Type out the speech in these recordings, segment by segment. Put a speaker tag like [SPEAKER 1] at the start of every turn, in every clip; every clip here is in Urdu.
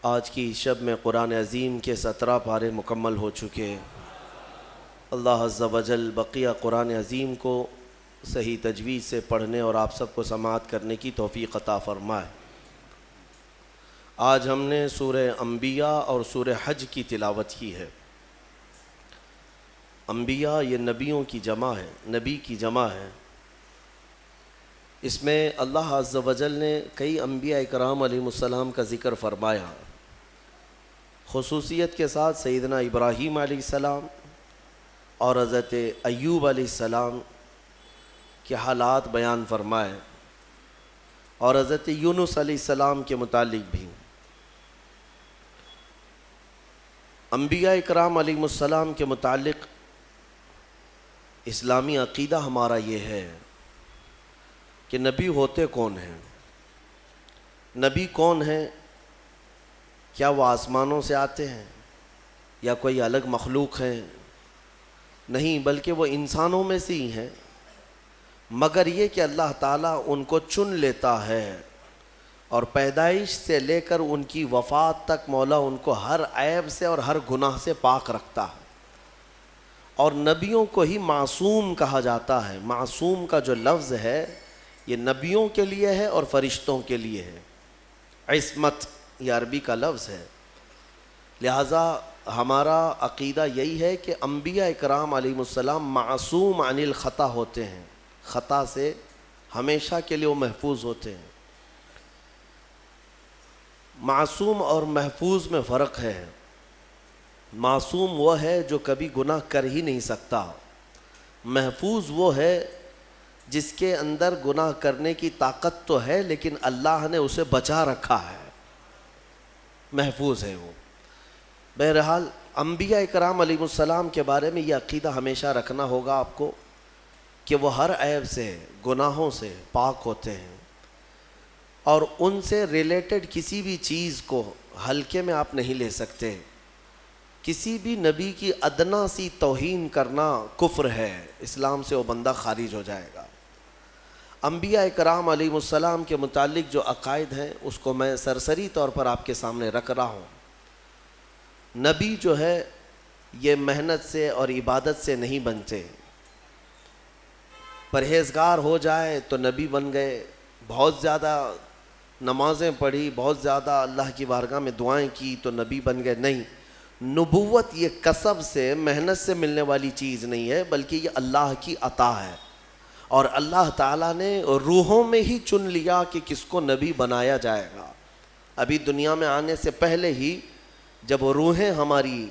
[SPEAKER 1] آج کی شب میں قرآن عظیم کے 17 پارے مکمل ہو چکے۔ اللہ عز و جل بقیہ قرآن عظیم کو صحیح تجوید سے پڑھنے اور آپ سب کو سماعت کرنے کی توفیق عطا فرمائے۔ آج ہم نے سورہ انبیاء اور سورہ حج کی تلاوت کی ہے۔ انبیاء یہ نبیوں کی جمع ہے، نبی کی جمع ہے۔ اس میں اللہ عز و جل نے کئی انبیاء اکرام علیہ السلام کا ذکر فرمایا، خصوصیت کے ساتھ سیدنا ابراہیم علیہ السلام اور حضرت ایوب علیہ السلام کے حالات بیان فرمائے، اور حضرت یونس علیہ السلام کے متعلق بھی۔ انبیاء اکرام علیہ السلام کے متعلق اسلامی عقیدہ ہمارا یہ ہے کہ نبی ہوتے کون ہیں؟ نبی کون ہیں؟ کیا وہ آسمانوں سے آتے ہیں یا کوئی الگ مخلوق ہیں؟ نہیں، بلکہ وہ انسانوں میں سے ہی ہیں، مگر یہ کہ اللہ تعالیٰ ان کو چن لیتا ہے اور پیدائش سے لے کر ان کی وفات تک مولا ان کو ہر عیب سے اور ہر گناہ سے پاک رکھتا ہے۔ اور نبیوں کو ہی معصوم کہا جاتا ہے۔ معصوم کا جو لفظ ہے یہ نبیوں کے لیے ہے اور فرشتوں کے لیے ہے۔ عصمت یہ عربی کا لفظ ہے۔ لہٰذا ہمارا عقیدہ یہی ہے کہ انبیاء اکرام علیہ السلام معصوم عن الخطا ہوتے ہیں، خطا سے ہمیشہ کے لیے وہ محفوظ ہوتے ہیں۔ معصوم اور محفوظ میں فرق ہے۔ معصوم وہ ہے جو کبھی گناہ کر ہی نہیں سکتا، محفوظ وہ ہے جس کے اندر گناہ کرنے کی طاقت تو ہے لیکن اللہ نے اسے بچا رکھا ہے، محفوظ ہے وہ۔ بہرحال انبیاء اکرام علیہ السلام کے بارے میں یہ عقیدہ ہمیشہ رکھنا ہوگا آپ کو کہ وہ ہر عیب سے، گناہوں سے پاک ہوتے ہیں، اور ان سے ریلیٹڈ کسی بھی چیز کو ہلکے میں آپ نہیں لے سکتے۔ کسی بھی نبی کی ادنا سی توہین کرنا کفر ہے، اسلام سے وہ بندہ خارج ہو جائے گا۔ انبیاء اکرام علیہ السلام کے متعلق جو عقائد ہیں اس کو میں سرسری طور پر آپ کے سامنے رکھ رہا ہوں۔ نبی جو ہے یہ محنت سے اور عبادت سے نہیں بنتے۔ پرہیزگار ہو جائے تو نبی بن گئے، بہت زیادہ نمازیں پڑھی، بہت زیادہ اللہ کی بارگاہ میں دعائیں کی تو نبی بن گئے، نہیں۔ نبوت یہ کسب سے، محنت سے ملنے والی چیز نہیں ہے، بلکہ یہ اللہ کی عطا ہے، اور اللہ تعالیٰ نے روحوں میں ہی چن لیا کہ کس کو نبی بنایا جائے گا۔ ابھی دنیا میں آنے سے پہلے ہی جب وہ روحیں ہماری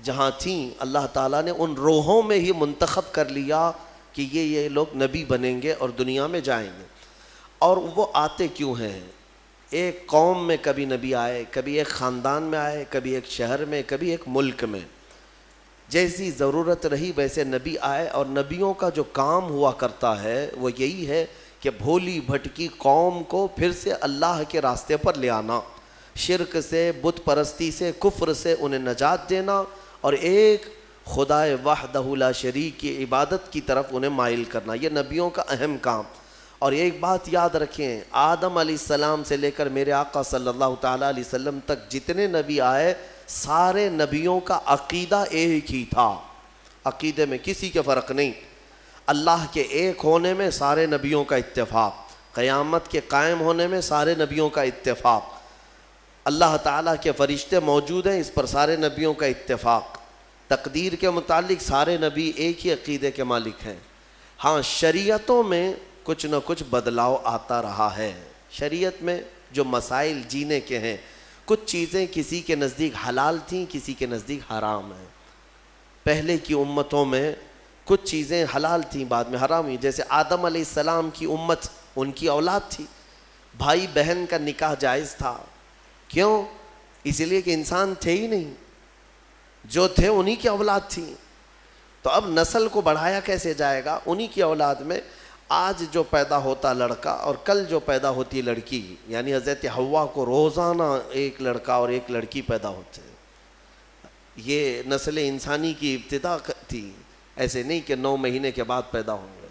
[SPEAKER 1] جہاں تھیں، اللہ تعالیٰ نے ان روحوں میں ہی منتخب کر لیا کہ یہ لوگ نبی بنیں گے اور دنیا میں جائیں گے۔ اور وہ آتے کیوں ہیں؟ ایک قوم میں کبھی نبی آئے، کبھی ایک خاندان میں آئے، کبھی ایک شہر میں، کبھی ایک ملک میں، جیسی ضرورت رہی ویسے نبی آئے۔ اور نبیوں کا جو کام ہوا کرتا ہے وہ یہی ہے کہ بھولی بھٹکی قوم کو پھر سے اللہ کے راستے پر لے آنا، شرک سے، بت پرستی سے، کفر سے انہیں نجات دینا، اور ایک خدائے وحدہ لا شریک کی عبادت کی طرف انہیں مائل کرنا، یہ نبیوں کا اہم کام۔ اور ایک بات یاد رکھیں، آدم علیہ السلام سے لے کر میرے آقا صلی اللہ تعالیٰ علیہ وسلم تک جتنے نبی آئے، سارے نبیوں کا عقیدہ ایک ہی تھا، عقیدے میں کسی کے فرق نہیں۔ اللہ کے ایک ہونے میں سارے نبیوں کا اتفاق، قیامت کے قائم ہونے میں سارے نبیوں کا اتفاق، اللہ تعالیٰ کے فرشتے موجود ہیں اس پر سارے نبیوں کا اتفاق، تقدیر کے متعلق سارے نبی ایک ہی عقیدے کے مالک ہیں۔ ہاں، شریعتوں میں کچھ نہ کچھ بدلاؤ آتا رہا ہے۔ شریعت میں جو مسائل جینے کے ہیں، کچھ چیزیں کسی کے نزدیک حلال تھیں، کسی کے نزدیک حرام ہیں۔ پہلے کی امتوں میں کچھ چیزیں حلال تھیں، بعد میں حرام ہوئی۔ جیسے آدم علیہ السلام کی امت، ان کی اولاد تھی، بھائی بہن کا نکاح جائز تھا۔ کیوں؟ اس لیے کہ انسان تھے ہی نہیں، جو تھے انہی کی اولاد تھی۔ تو اب نسل کو بڑھایا کیسے جائے گا؟ انہی کی اولاد میں آج جو پیدا ہوتا لڑکا اور کل جو پیدا ہوتی لڑکی، یعنی حضرت حوا کو روزانہ ایک لڑکا اور ایک لڑکی پیدا ہوتے ہیں۔ یہ نسل انسانی کی ابتدا تھی، ایسے نہیں کہ 9 مہینے کے بعد پیدا ہوں گے۔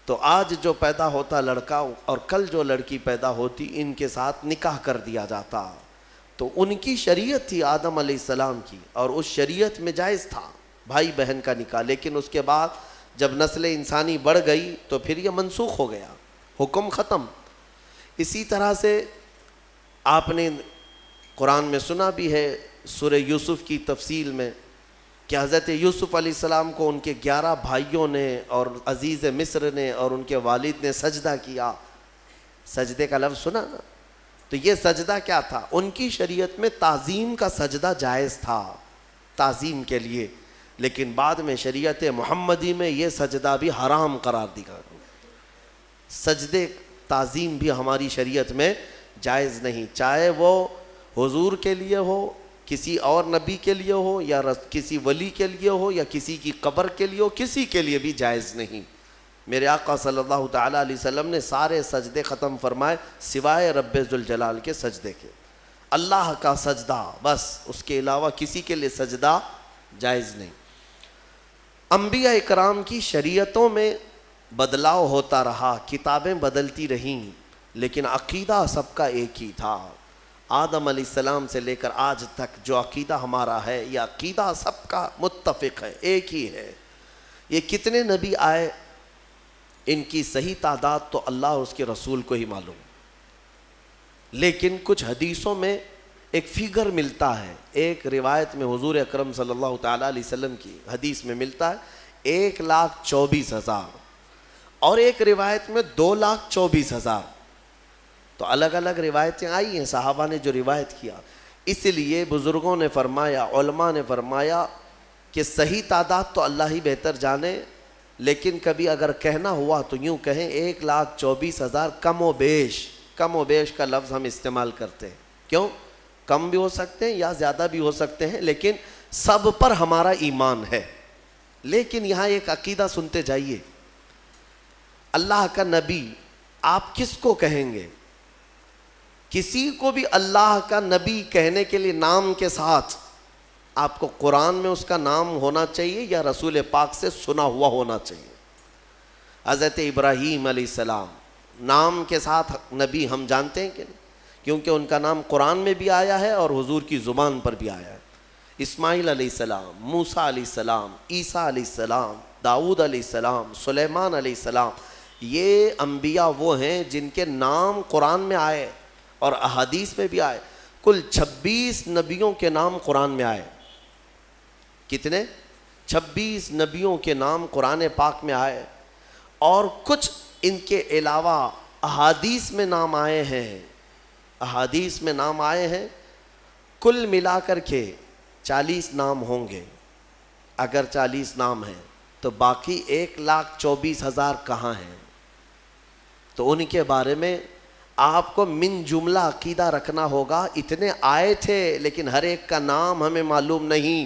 [SPEAKER 1] تو آج جو پیدا ہوتا لڑکا اور کل جو لڑکی پیدا ہوتی، ان کے ساتھ نکاح کر دیا جاتا، تو ان کی شریعت تھی آدم علیہ السلام کی، اور اس شریعت میں جائز تھا بھائی بہن کا نکاح، لیکن اس کے بعد جب نسل انسانی بڑھ گئی تو پھر یہ منسوخ ہو گیا، حکم ختم۔ اسی طرح سے آپ نے قرآن میں سنا بھی ہے سورہ یوسف کی تفصیل میں کہ حضرت یوسف علیہ السلام کو ان کے 11 بھائیوں نے اور عزیز مصر نے اور ان کے والد نے سجدہ کیا۔ سجدے کا لفظ سنا نا؟ تو یہ سجدہ کیا تھا؟ ان کی شریعت میں تعظیم کا سجدہ جائز تھا، تعظیم کے لیے، لیکن بعد میں شریعت محمدی میں یہ سجدہ بھی حرام قرار دیا۔ سجدے تعظیم بھی ہماری شریعت میں جائز نہیں، چاہے وہ حضور کے لیے ہو، کسی اور نبی کے لیے ہو، یا کسی ولی کے لیے ہو، یا کسی کی قبر کے لیے ہو، کسی کے لیے بھی جائز نہیں۔ میرے آقا صلی اللہ تعالیٰ علیہ وسلم نے سارے سجدے ختم فرمائے سوائے رب ذوالجلال کے سجدے کے، اللہ کا سجدہ بس، اس کے علاوہ کسی کے لیے سجدہ جائز نہیں۔ انبیاء اکرام کی شریعتوں میں بدلاؤ ہوتا رہا، کتابیں بدلتی رہیں، لیکن عقیدہ سب کا ایک ہی تھا۔ آدم علیہ السلام سے لے کر آج تک جو عقیدہ ہمارا ہے، یہ عقیدہ سب کا متفق ہے، ایک ہی ہے۔ یہ کتنے نبی آئے، ان کی صحیح تعداد تو اللہ اور اس کے رسول کو ہی معلوم، لیکن کچھ حدیثوں میں ایک فگر ملتا ہے۔ ایک روایت میں حضور اکرم صلی اللہ تعالیٰ علیہ وسلم کی حدیث میں ملتا ہے 1,24,000، اور ایک روایت میں 2,24,000۔ تو الگ الگ روایتیں آئی ہیں، صحابہ نے جو روایت کیا، اس لیے بزرگوں نے فرمایا، علماء نے فرمایا کہ صحیح تعداد تو اللہ ہی بہتر جانے، لیکن کبھی اگر کہنا ہوا تو یوں کہیں 1,24,000 کم و بیش کا لفظ ہم استعمال کرتے ہیں۔ کیوں؟ کم بھی ہو سکتے ہیں یا زیادہ بھی ہو سکتے ہیں، لیکن سب پر ہمارا ایمان ہے۔ لیکن یہاں ایک عقیدہ سنتے جائیے، اللہ کا نبی آپ کس کو کہیں گے؟ کسی کو بھی اللہ کا نبی کہنے کے لیے نام کے ساتھ آپ کو قرآن میں اس کا نام ہونا چاہیے یا رسول پاک سے سنا ہوا ہونا چاہیے۔ حضرت ابراہیم علیہ السلام نام کے ساتھ نبی ہم جانتے ہیں کہ نہیں؟ کیونکہ ان کا نام قرآن میں بھی آیا ہے اور حضور کی زبان پر بھی آیا ہے۔ اسماعیل علیہ السلام، موسیٰ علیہ السلام، عیسیٰ علیہ السلام، داؤد علیہ السلام، سلیمان علیہ السلام، یہ انبیاء وہ ہیں جن کے نام قرآن میں آئے اور احادیث میں بھی آئے۔ کل 26 نبیوں کے نام قرآن میں آئے۔ کتنے؟ 26 نبیوں کے نام قرآن پاک میں آئے، اور کچھ ان کے علاوہ احادیث میں نام آئے ہیں، احادیث میں نام آئے ہیں۔ کل ملا کر کے 40 نام ہوں گے۔ اگر 40 نام ہیں تو باقی 1,24,000 کہاں ہیں؟ تو ان کے بارے میں آپ کو من جملہ عقیدہ رکھنا ہوگا۔ اتنے آئے تھے لیکن ہر ایک کا نام ہمیں معلوم نہیں۔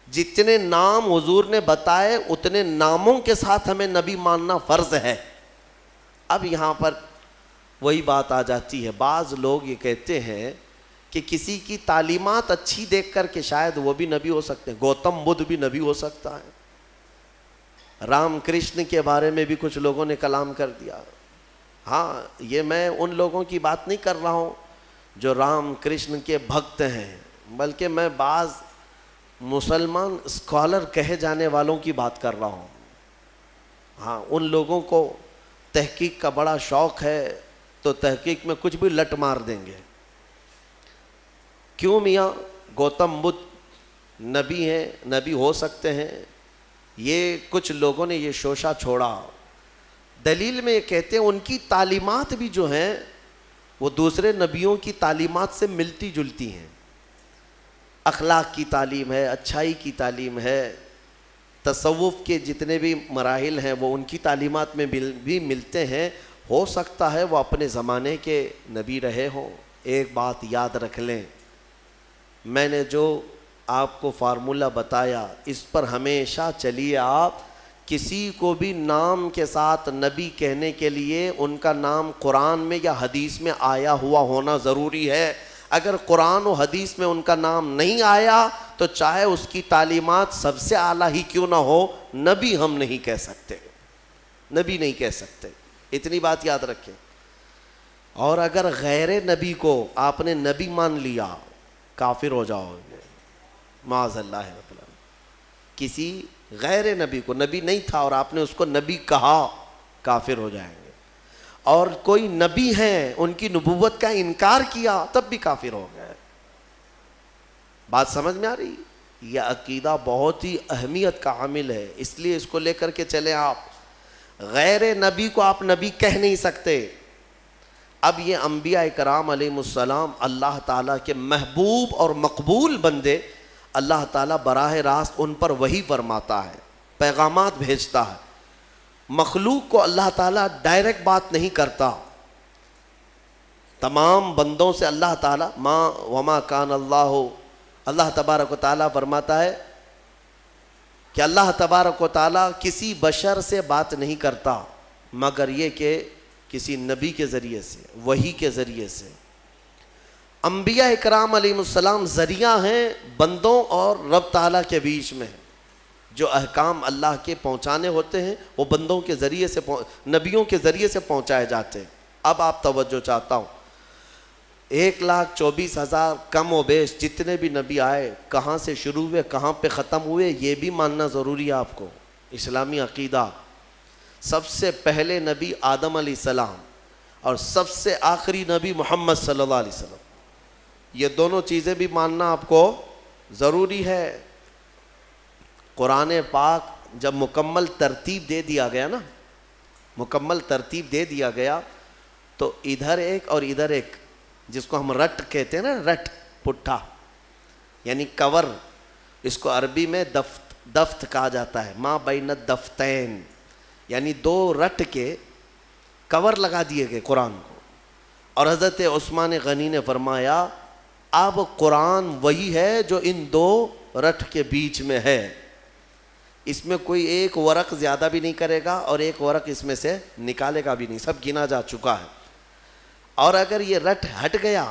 [SPEAKER 1] جتنے نام حضور نے بتائے اتنے ناموں کے ساتھ ہمیں نبی ماننا فرض ہے۔ اب یہاں پر وہی بات آ جاتی ہے، بعض لوگ یہ کہتے ہیں کہ کسی کی تعلیمات اچھی دیکھ کر کے شاید وہ بھی نبی ہو سکتے ہیں، گوتم بدھ بھی نبی ہو سکتا ہے۔ رام کرشن کے بارے میں بھی کچھ لوگوں نے کلام کر دیا۔ ہاں، یہ میں ان لوگوں کی بات نہیں کر رہا ہوں جو رام کرشن کے بھکت ہیں، بلکہ میں بعض مسلمان اسکالر کہے جانے والوں کی بات کر رہا ہوں۔ ہاں، ان لوگوں کو تحقیق کا بڑا شوق ہے تو تحقیق میں کچھ بھی لٹ مار دیں گے۔ کیوں میاں؟ گوتم بدھ نبی ہیں، نبی ہو سکتے ہیں، یہ کچھ لوگوں نے یہ شوشہ چھوڑا۔ دلیل میں یہ کہتے ہیں ان کی تعلیمات بھی جو ہیں وہ دوسرے نبیوں کی تعلیمات سے ملتی جلتی ہیں۔ اخلاق کی تعلیم ہے، اچھائی کی تعلیم ہے، تصوف کے جتنے بھی مراحل ہیں وہ ان کی تعلیمات میں بھی ملتے ہیں۔ ہو سکتا ہے وہ اپنے زمانے کے نبی رہے ہوں۔ ایک بات یاد رکھ لیں، میں نے جو آپ کو فارمولہ بتایا اس پر ہمیشہ چلیے۔ آپ کسی کو بھی نام کے ساتھ نبی کہنے کے لیے ان کا نام قرآن میں یا حدیث میں آیا ہوا ہونا ضروری ہے۔ اگر قرآن و حدیث میں ان کا نام نہیں آیا تو چاہے اس کی تعلیمات سب سے اعلیٰ ہی کیوں نہ ہو، نبی ہم نہیں کہہ سکتے، نبی نہیں کہہ سکتے۔ اتنی بات یاد رکھیں۔ اور اگر غیر نبی کو آپ نے نبی مان لیا کافر ہو جاؤ گے، معاذ اللہ رب العالمین۔ کسی غیر نبی کو، نبی نہیں تھا اور آپ نے اس کو نبی کہا، کافر ہو جائیں گے۔ اور کوئی نبی ہیں ان کی نبوت کا انکار کیا تب بھی کافر ہو گئے۔ بات سمجھ میں آ رہی؟ یہ عقیدہ بہت ہی اہمیت کا عامل ہے، اس لیے اس کو لے کر کے چلیں۔ آپ غیر نبی کو آپ نبی کہہ نہیں سکتے۔ اب یہ انبیاء کرام علیہم السلام اللہ تعالیٰ کے محبوب اور مقبول بندے، اللہ تعالیٰ براہ راست ان پر وحی فرماتا ہے، پیغامات بھیجتا ہے۔ مخلوق کو اللہ تعالیٰ ڈائریکٹ بات نہیں کرتا۔ تمام بندوں سے اللہ تعالیٰ وما کان اللہ تبارک و تعالیٰ فرماتا ہے کہ اللہ تبارک و تعالیٰ کسی بشر سے بات نہیں کرتا مگر یہ کہ کسی نبی کے ذریعے سے، وحی کے ذریعے سے۔ انبیاء اکرام علیہم السلام ذریعہ ہیں بندوں اور رب تعالیٰ کے بیچ میں۔ جو احکام اللہ کے پہنچانے ہوتے ہیں وہ بندوں کے ذریعے سے، نبیوں کے ذریعے سے پہنچائے جاتے ہیں۔ اب آپ توجہ چاہتا ہوں، 1,24,000 کم و بیش جتنے بھی نبی آئے، کہاں سے شروع ہوئے کہاں پہ ختم ہوئے یہ بھی ماننا ضروری ہے آپ کو۔ اسلامی عقیدہ، سب سے پہلے نبی آدم علیہ السلام اور سب سے آخری نبی محمد صلی اللہ علیہ وسلم، یہ دونوں چیزیں بھی ماننا آپ کو ضروری ہے۔ قرآن پاک جب مکمل ترتیب دے دیا گیا نا، مکمل ترتیب دے دیا گیا تو ادھر ایک اور ادھر ایک، جس کو ہم رٹ کہتے ہیں نا، رٹ پٹھا یعنی کور، اس کو عربی میں دفت کہا جاتا ہے، ما بین الدفتین، یعنی دو رٹ کے کور لگا دیے گئے قرآن کو۔ اور حضرت عثمان غنی نے فرمایا اب قرآن وہی ہے جو ان دو رٹ کے بیچ میں ہے، اس میں کوئی ایک ورق زیادہ بھی نہیں کرے گا اور ایک ورق اس میں سے نکالے گا بھی نہیں، سب گنا جا چکا ہے۔ اور اگر یہ رٹ ہٹ گیا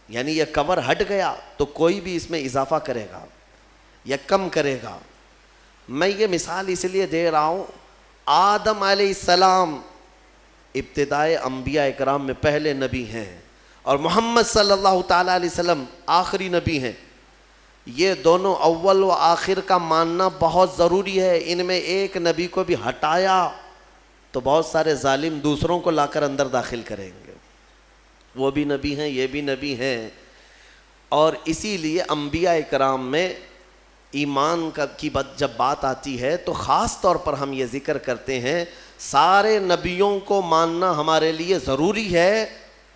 [SPEAKER 1] یعنی یہ کور ہٹ گیا تو کوئی بھی اس میں اضافہ کرے گا یا کم کرے گا۔ میں یہ مثال اس لیے دے رہا ہوں، آدم علیہ السلام ابتدائے انبیاء اکرام میں پہلے نبی ہیں اور محمد صلی اللہ تعالیٰ علیہ وسلم آخری نبی ہیں۔ یہ دونوں اول و آخر کا ماننا بہت ضروری ہے۔ ان میں ایک نبی کو بھی ہٹایا تو بہت سارے ظالم دوسروں کو لا کر اندر داخل کریں گے، وہ بھی نبی ہیں یہ بھی نبی ہیں۔ اور اسی لیے انبیاء کرام میں ایمان کی جب بات آتی ہے تو خاص طور پر ہم یہ ذکر کرتے ہیں سارے نبیوں کو ماننا ہمارے لیے ضروری ہے،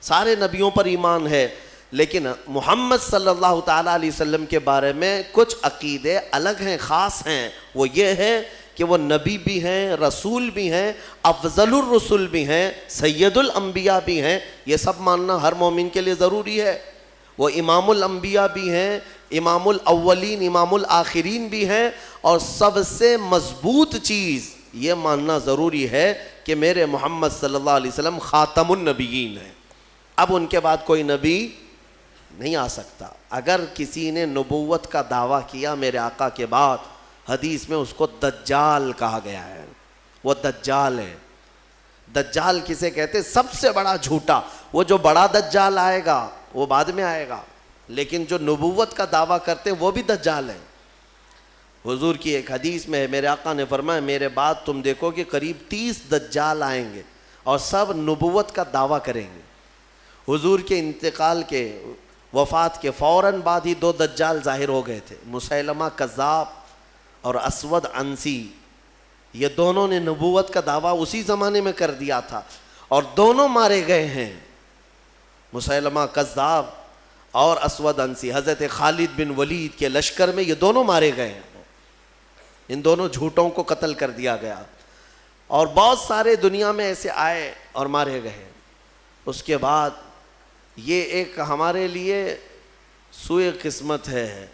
[SPEAKER 1] سارے نبیوں پر ایمان ہے، لیکن محمد صلی اللہ تعالیٰ علیہ وسلم کے بارے میں کچھ عقیدے الگ ہیں، خاص ہیں۔ وہ یہ ہے کہ وہ نبی بھی ہیں، رسول بھی ہیں، افضل الرسل بھی ہیں، سید الانبیاء بھی ہیں۔ یہ سب ماننا ہر مومن کے لیے ضروری ہے۔ وہ امام الانبیاء بھی ہیں، امام الاولین امام الآخرین بھی ہیں، اور سب سے مضبوط چیز یہ ماننا ضروری ہے کہ میرے محمد صلی اللہ علیہ وسلم خاتم النبیین ہیں۔ اب ان کے بعد کوئی نبی نہیں آ سکتا۔ اگر کسی نے نبوت کا دعویٰ کیا میرے آقا کے بعد، حدیث میں اس کو دجال کہا گیا ہے، وہ دجال ہے۔ دجال کسے کہتے؟ سب سے بڑا جھوٹا۔ وہ جو بڑا دجال آئے گا وہ بعد میں آئے گا، لیکن جو نبوت کا دعویٰ کرتے ہیں وہ بھی دجال ہیں۔ حضور کی ایک حدیث میں ہے، میرے آقا نے فرمایا میرے بعد تم دیکھو کہ قریب 30 دجال آئیں گے اور سب نبوت کا دعویٰ کریں گے۔ حضور کے انتقال کے، وفات کے فوراً بعد ہی 2 دجال ظاہر ہو گئے تھے، مسیلمہ کذاب اور اسود عنسی۔ یہ دونوں نے نبوت کا دعویٰ اسی زمانے میں کر دیا تھا اور دونوں مارے گئے ہیں، مسیلمہ کذاب اور اسود عنسی۔ حضرت خالد بن ولید کے لشکر میں یہ دونوں مارے گئے ہیں، ان دونوں جھوٹوں کو قتل کر دیا گیا، اور بہت سارے دنیا میں ایسے آئے اور مارے گئے۔ اس کے بعد یہ ایک ہمارے لیے سوئے قسمت ہے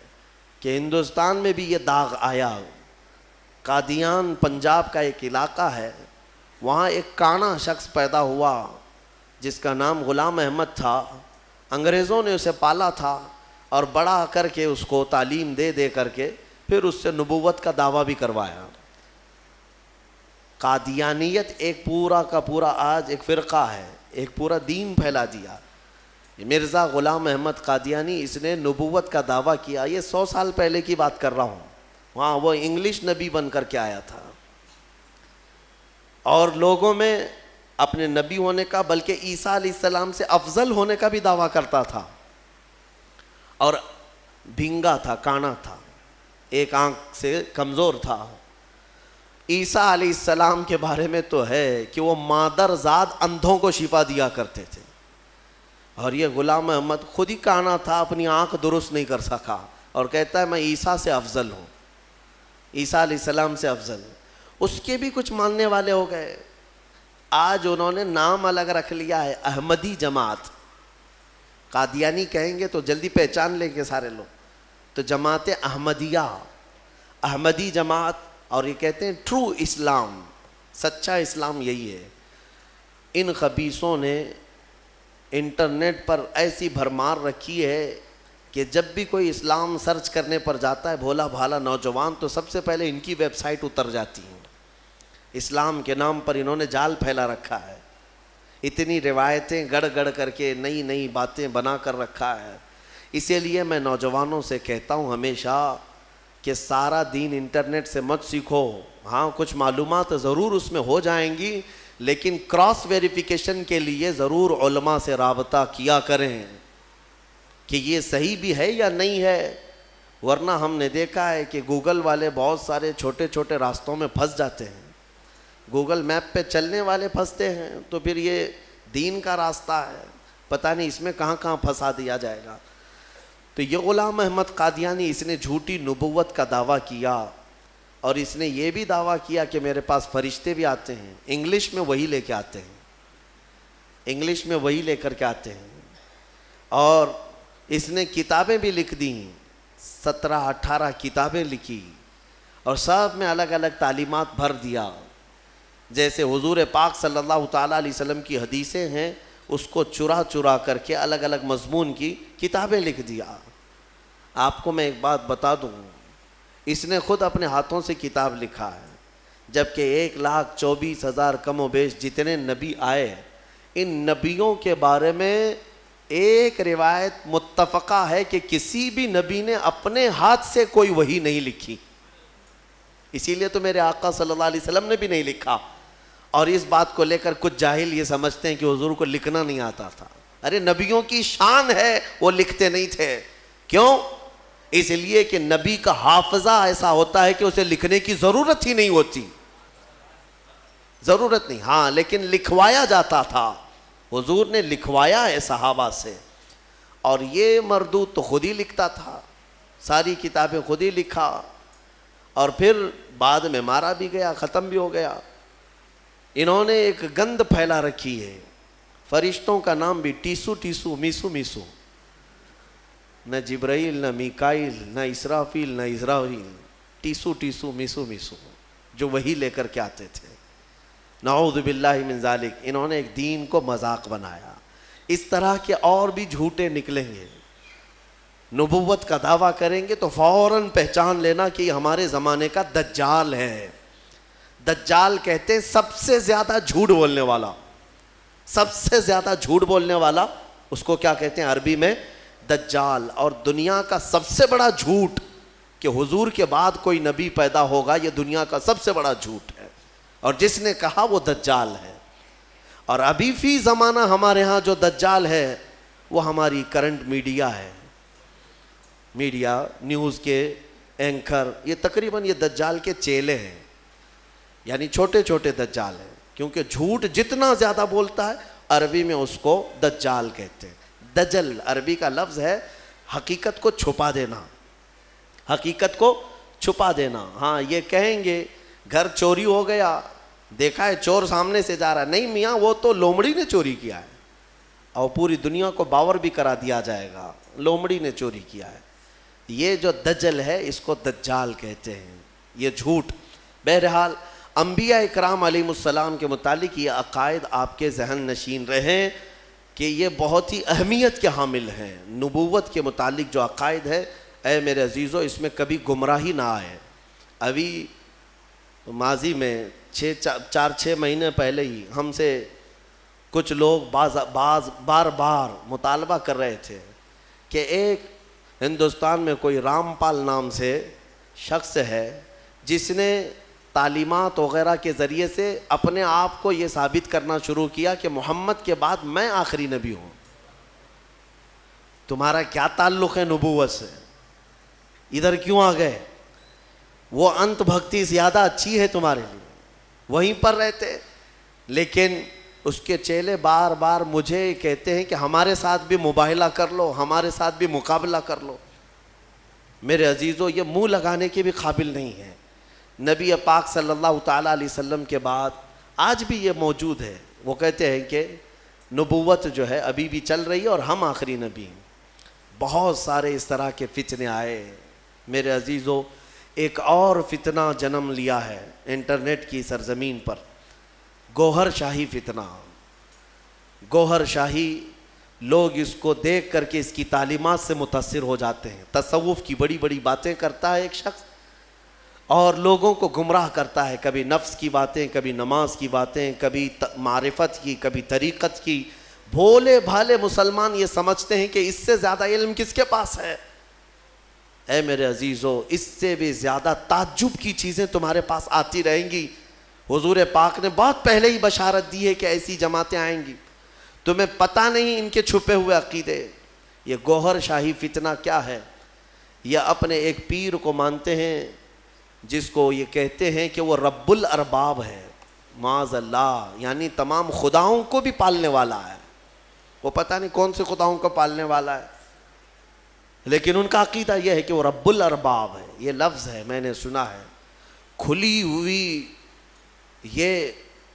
[SPEAKER 1] کہ ہندوستان میں بھی یہ داغ آیا۔ قادیان پنجاب کا ایک علاقہ ہے، وہاں ایک کانا شخص پیدا ہوا جس کا نام غلام احمد تھا۔ انگریزوں نے اسے پالا تھا اور بڑا کر کے اس کو تعلیم دے کر کے پھر اس سے نبوت کا دعویٰ بھی کروایا۔ قادیانیت ایک پورا کا پورا آج ایک فرقہ ہے، ایک پورا دین پھیلا دیا. مرزا غلام احمد قادیانی، اس نے نبوت کا دعویٰ کیا. یہ 100 سال پہلے کی بات کر رہا ہوں. وہاں وہ انگلش نبی بن کر کے آیا تھا اور لوگوں میں اپنے نبی ہونے کا بلکہ عیسیٰ علیہ السلام سے افضل ہونے کا بھی دعویٰ کرتا تھا. اور بھینگا تھا، کانا تھا، ایک آنکھ سے کمزور تھا. عیسیٰ علیہ السلام کے بارے میں تو ہے کہ وہ مادر زاد اندھوں کو شفا دیا کرتے تھے. اور یہ غلام احمد خود ہی کانا تھا، اپنی آنکھ درست نہیں کر سکا اور کہتا ہے میں عیسیٰ سے افضل ہوں، عیسیٰ علیہ السلام سے افضل. اس کے بھی کچھ ماننے والے ہو گئے. آج انہوں نے نام الگ رکھ لیا ہے، احمدی جماعت. قادیانی کہیں گے تو جلدی پہچان لیں گے سارے لوگ. تو جماعت احمدیہ، احمدی جماعت، اور یہ کہتے ہیں ٹرو اسلام، سچا اسلام یہی ہے. ان خبیثوں نے انٹرنیٹ پر ایسی بھرمار رکھی ہے کہ جب بھی کوئی اسلام سرچ کرنے پر جاتا ہے بھولا بھالا نوجوان، تو سب سے پہلے ان کی ویب سائٹ اتر جاتی ہیں. اسلام کے نام پر انہوں نے جال پھیلا رکھا ہے. اتنی روایتیں گڑ گڑ کر کے نئی نئی باتیں بنا کر رکھا ہے. اسی لیے میں نوجوانوں سے کہتا ہوں ہمیشہ کہ سارا دین انٹرنیٹ سے مت سیکھو. ہاں کچھ معلومات ضرور اس میں ہو جائیں گی، لیکن کراس ویریفیکیشن کے لیے ضرور علماء سے رابطہ کیا کریں کہ یہ صحیح بھی ہے یا نہیں ہے. ورنہ ہم نے دیکھا ہے کہ گوگل والے بہت سارے چھوٹے چھوٹے راستوں میں پھنس جاتے ہیں. گوگل میپ پہ چلنے والے پھنستے ہیں تو پھر یہ دین کا راستہ ہے، پتہ نہیں اس میں کہاں کہاں پھنسا دیا جائے گا. تو یہ غلام احمد قادیانی، اس نے جھوٹی نبوت کا دعویٰ کیا اور اس نے یہ بھی دعویٰ کیا کہ میرے پاس فرشتے بھی آتے ہیں، انگلش میں وہی لے کے آتے ہیں، انگلش میں وہی لے کر کے آتے ہیں. اور اس نے کتابیں بھی لکھ دیں، 17-18 کتابیں لکھی اور سب میں الگ الگ تعلیمات بھر دیا. جیسے حضور پاک صلی اللہ تعالیٰ علیہ وسلم کی حدیثیں ہیں، اس کو چرا چرا کر کے الگ الگ مضمون کی کتابیں لکھ دیا. آپ کو میں ایک بات بتا دوں، اس نے خود اپنے ہاتھوں سے کتاب لکھا ہے. جبکہ 1,24,000 کم و بیش جتنے نبی آئے، ان نبیوں کے بارے میں ایک روایت متفقہ ہے کہ کسی بھی نبی نے اپنے ہاتھ سے کوئی وحی نہیں لکھی. اسی لیے تو میرے آقا صلی اللہ علیہ وسلم نے بھی نہیں لکھا. اور اس بات کو لے کر کچھ جاہل یہ سمجھتے ہیں کہ حضور کو لکھنا نہیں آتا تھا. ارے نبیوں کی شان ہے وہ لکھتے نہیں تھے. کیوں؟ اس لیے کہ نبی کا حافظہ ایسا ہوتا ہے کہ اسے لکھنے کی ضرورت ہی نہیں ہوتی، ضرورت نہیں. ہاں لیکن لکھوایا جاتا تھا، حضور نے لکھوایا ہے صحابہ سے. اور یہ مردود تو خود ہی لکھتا تھا، ساری کتابیں خود ہی لکھا اور پھر بعد میں مارا بھی گیا، ختم بھی ہو گیا. انہوں نے ایک گند پھیلا رکھی ہے. فرشتوں کا نام بھی ٹیسو ٹیسو، میسو میسو. نہ جبرائیل، نہ میکائیل، نہ اسرافیل، نہ اسرافیل. ٹیسو ٹیسو، میسو میسو، جو وہی لے کر کے آتے تھے. نعوذ باللہ من ذالک. انہوں نے ایک دین کو مذاق بنایا. اس طرح کے اور بھی جھوٹے نکلیں گے. نبوت کا دعویٰ کریں گے تو فوراً پہچان لینا کہ یہ ہمارے زمانے کا دجال ہے. دجال کہتے ہیں سب سے زیادہ جھوٹ بولنے والا. سب سے زیادہ جھوٹ بولنے والا اس کو کیا کہتے ہیں عربی میں؟ دجال. اور دنیا کا سب سے بڑا جھوٹ کہ حضور کے بعد کوئی نبی پیدا ہوگا، یہ دنیا کا سب سے بڑا جھوٹ ہے. اور جس نے کہا وہ دجال ہے. اور ابھی فی زمانہ ہمارے ہاں جو دجال ہے وہ ہماری کرنٹ میڈیا ہے. میڈیا، نیوز کے اینکر، یہ تقریباً یہ دجال کے چیلے ہیں، یعنی چھوٹے چھوٹے دجال ہیں. کیونکہ جھوٹ جتنا زیادہ بولتا ہے عربی میں اس کو دجال کہتے ہیں. دجل عربی کا لفظ ہے حقیقت کو چھپا دینا، حقیقت کو چھپا دینا. ہاں یہ کہیں گے گھر چوری ہو گیا، دیکھا ہے چور سامنے سے جا رہا ہے، نہیں میاں وہ تو لومڑی نے چوری کیا ہے، اور پوری دنیا کو باور بھی کرا دیا جائے گا لومڑی نے چوری کیا ہے. یہ جو دجل ہے اس کو دجال کہتے ہیں، یہ جھوٹ. بہرحال انبیاء اکرام علیہ السلام کے متعلق یہ عقائد آپ کے ذہن نشین رہیں کہ یہ بہت ہی اہمیت کے حامل ہیں. نبوت کے متعلق جو عقائد ہے، اے میرے عزیزو، اس میں کبھی گمراہی نہ آئے. ابھی ماضی میں 4-6 مہینے پہلے ہی ہم سے کچھ لوگ بار بار مطالبہ کر رہے تھے کہ ایک ہندوستان میں کوئی رام پال نام سے شخص ہے جس نے تعلیمات وغیرہ کے ذریعے سے اپنے آپ کو یہ ثابت کرنا شروع کیا کہ محمد کے بعد میں آخری نبی ہوں. تمہارا کیا تعلق ہے نبوت سے؟ ادھر کیوں آ گئے؟ وہ انت بھکتی زیادہ اچھی ہے تمہارے لیے، وہیں پر رہتے. لیکن اس کے چیلے بار بار مجھے کہتے ہیں کہ ہمارے ساتھ بھی مباہلہ کر لو، ہمارے ساتھ بھی مقابلہ کر لو. میرے عزیزو، یہ منہ لگانے کے بھی قابل نہیں ہے. نبی پاک صلی اللہ تعالیٰ علیہ وسلم کے بعد آج بھی یہ موجود ہے. وہ کہتے ہیں کہ نبوت جو ہے ابھی بھی چل رہی ہے اور ہم آخری نبی ہیں. بہت سارے اس طرح کے فتنے آئے. میرے عزیزو، ایک اور فتنہ جنم لیا ہے انٹرنیٹ کی سرزمین پر، گوہر شاہی فتنہ. گوہر شاہی، لوگ اس کو دیکھ کر کے اس کی تعلیمات سے متاثر ہو جاتے ہیں. تصوف کی بڑی بڑی باتیں کرتا ہے ایک شخص اور لوگوں کو گمراہ کرتا ہے. کبھی نفس کی باتیں، کبھی نماز کی باتیں، کبھی معرفت کی، کبھی طریقت کی. بھولے بھالے مسلمان یہ سمجھتے ہیں کہ اس سے زیادہ علم کس کے پاس ہے. اے میرے عزیزو، اس سے بھی زیادہ تعجب کی چیزیں تمہارے پاس آتی رہیں گی. حضور پاک نے بہت پہلے ہی بشارت دی ہے کہ ایسی جماعتیں آئیں گی. تمہیں پتہ نہیں ان کے چھپے ہوئے عقیدے. یہ گوہر شاہی فتنہ کیا ہے؟ یہ اپنے ایک پیر کو مانتے ہیں جس کو یہ کہتے ہیں کہ وہ رب الارباب ہے، معاذ اللہ، یعنی تمام خداؤں کو بھی پالنے والا ہے. وہ پتہ نہیں کون سے خداؤں کو پالنے والا ہے، لیکن ان کا عقیدہ یہ ہے کہ وہ رب الارباب ہے. یہ لفظ ہے، میں نے سنا ہے. کھلی ہوئی، یہ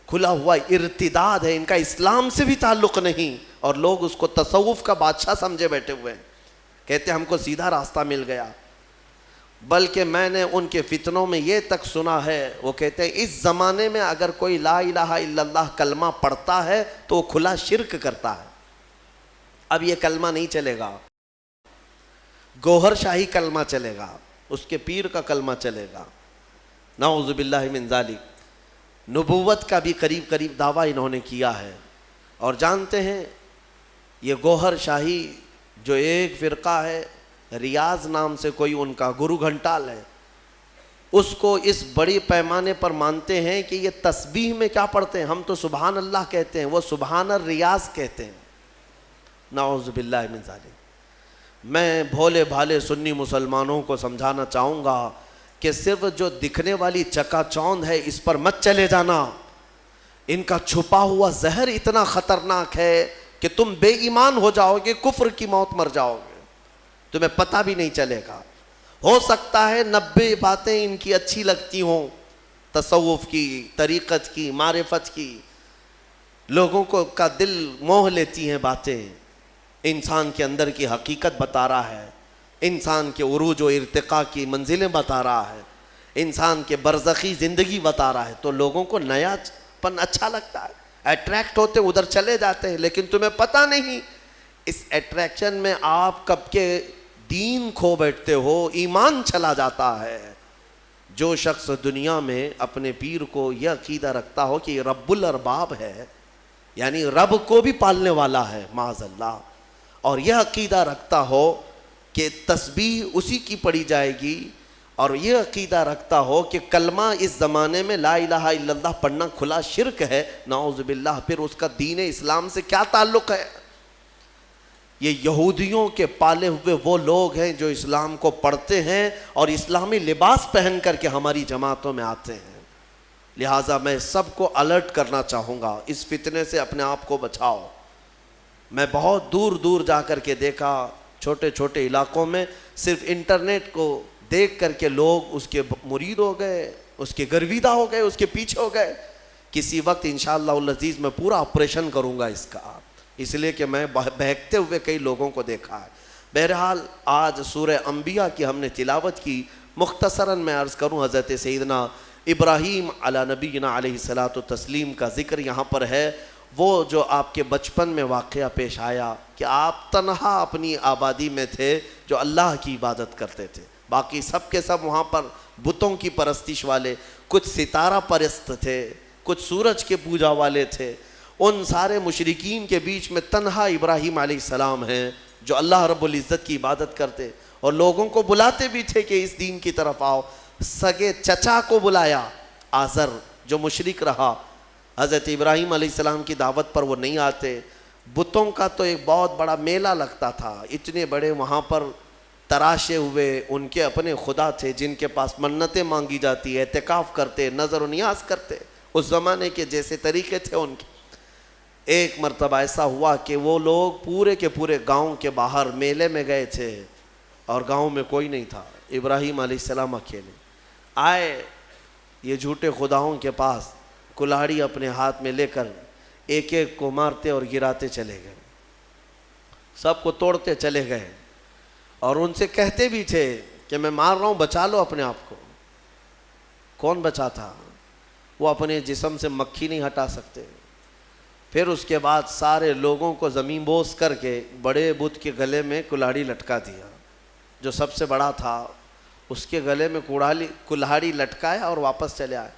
[SPEAKER 1] کھلا ہوا ارتداد ہے. ان کا اسلام سے بھی تعلق نہیں اور لوگ اس کو تصوف کا بادشاہ سمجھے بیٹھے ہوئے ہیں. کہتے ہم کو سیدھا راستہ مل گیا. بلکہ میں نے ان کے فتنوں میں یہ تک سنا ہے، وہ کہتے ہیں اس زمانے میں اگر کوئی لا الہ الا اللہ کلمہ پڑھتا ہے تو وہ کھلا شرک کرتا ہے. اب یہ کلمہ نہیں چلے گا، گوہر شاہی کلمہ چلے گا، اس کے پیر کا کلمہ چلے گا. نعوذ باللہ من ذالک. نبوت کا بھی قریب قریب دعویٰ انہوں نے کیا ہے. اور جانتے ہیں یہ گوہر شاہی جو ایک فرقہ ہے، ریاض نام سے کوئی ان کا گرو گھنٹال ہے، اس کو اس بڑی پیمانے پر مانتے ہیں کہ یہ تسبیح میں کیا پڑھتے ہیں. ہم تو سبحان اللہ کہتے ہیں، وہ سبحان الریاض کہتے ہیں. نعوذ باللہ من ذالک. میں بھولے بھالے سنی مسلمانوں کو سمجھانا چاہوں گا کہ صرف جو دکھنے والی چکا چوند ہے اس پر مت چلے جانا. ان کا چھپا ہوا زہر اتنا خطرناک ہے کہ تم بے ایمان ہو جاؤ گے، کفر کی موت مر جاؤ گے، تمہیں پتہ بھی نہیں چلے گا. ہو سکتا ہے 90 باتیں ان کی اچھی لگتی ہوں، تصوف کی، طریقت کی، معرفت کی، لوگوں کو کا دل موہ لیتی ہیں باتیں. انسان کے اندر کی حقیقت بتا رہا ہے، انسان کے عروج و ارتقاء کی منزلیں بتا رہا ہے، انسان کے برزخی زندگی بتا رہا ہے. تو لوگوں کو نیا پن اچھا لگتا ہے، اٹریکٹ ہوتے ادھر چلے جاتے ہیں. لیکن تمہیں پتہ نہیں اس اٹریکشن میں آپ کب کے دین کھو بیٹھتے ہو، ایمان چلا جاتا ہے. جو شخص دنیا میں اپنے پیر کو یہ عقیدہ رکھتا ہو کہ یہ رب الارباب ہے، یعنی رب کو بھی پالنے والا ہے معاذ اللہ، اور یہ عقیدہ رکھتا ہو کہ تسبیح اسی کی پڑھی جائے گی، اور یہ عقیدہ رکھتا ہو کہ کلمہ اس زمانے میں لا الہ الا اللہ پڑھنا کھلا شرک ہے، نعوذ باللہ، پھر اس کا دین اسلام سے کیا تعلق ہے؟ یہ یہودیوں کے پالے ہوئے وہ لوگ ہیں جو اسلام کو پڑھتے ہیں اور اسلامی لباس پہن کر کے ہماری جماعتوں میں آتے ہیں. لہٰذا میں سب کو الرٹ کرنا چاہوں گا، اس فتنے سے اپنے آپ کو بچاؤ. میں بہت دور دور جا کر کے دیکھا، چھوٹے چھوٹے علاقوں میں صرف انٹرنیٹ کو دیکھ کر کے لوگ اس کے مرید ہو گئے، اس کے گرویدہ ہو گئے، اس کے پیچھے ہو گئے. کسی وقت انشاءاللہ العزیز میں پورا آپریشن کروں گا اس کا، اس لیے کہ میں بہکتے ہوئے کئی لوگوں کو دیکھا ہے. بہرحال آج سورہ انبیاء کی ہم نے تلاوت کی. مختصراً میں عرض کروں، حضرت سیدنا ابراہیم علی نبینا علیہ الصلاۃ والتسلیم کا ذکر یہاں پر ہے. وہ جو آپ کے بچپن میں واقعہ پیش آیا کہ آپ تنہا اپنی آبادی میں تھے جو اللہ کی عبادت کرتے تھے، باقی سب کے سب وہاں پر بتوں کی پرستش والے، کچھ ستارہ پرست تھے، کچھ سورج کے پوجا والے تھے. ان سارے مشرکین کے بیچ میں تنہا ابراہیم علیہ السلام ہیں جو اللہ رب العزت کی عبادت کرتے اور لوگوں کو بلاتے بھی تھے کہ اس دین کی طرف آؤ. سگے چچا کو بلایا آزر جو مشرک رہا، حضرت ابراہیم علیہ السلام کی دعوت پر وہ نہیں آتے. بتوں کا تو ایک بہت بڑا میلہ لگتا تھا، اتنے بڑے وہاں پر تراشے ہوئے ان کے اپنے خدا تھے جن کے پاس منتیں مانگی جاتی، اعتکاف کرتے، نظر و نیاز کرتے، اس زمانے کے جیسے طریقے تھے ان کے. ایک مرتبہ ایسا ہوا کہ وہ لوگ پورے کے پورے گاؤں کے باہر میلے میں گئے تھے اور گاؤں میں کوئی نہیں تھا. ابراہیم علیہ السلام اکیلے آئے یہ جھوٹے خداؤں کے پاس، کلاڑی اپنے ہاتھ میں لے کر ایک ایک کو مارتے اور گراتے چلے گئے، سب کو توڑتے چلے گئے اور ان سے کہتے بھی تھے کہ میں مار رہا ہوں، بچا لو اپنے آپ کو. کون بچاتا؟ وہ اپنے جسم سے مکھی نہیں ہٹا سکتے. پھر اس کے بعد سارے لوگوں کو زمین بوس کر کے بڑے بت کے گلے میں کلاڑی لٹکا دیا. جو سب سے بڑا تھا اس کے گلے میں کلاڑی لٹکایا اور واپس چلے آئے.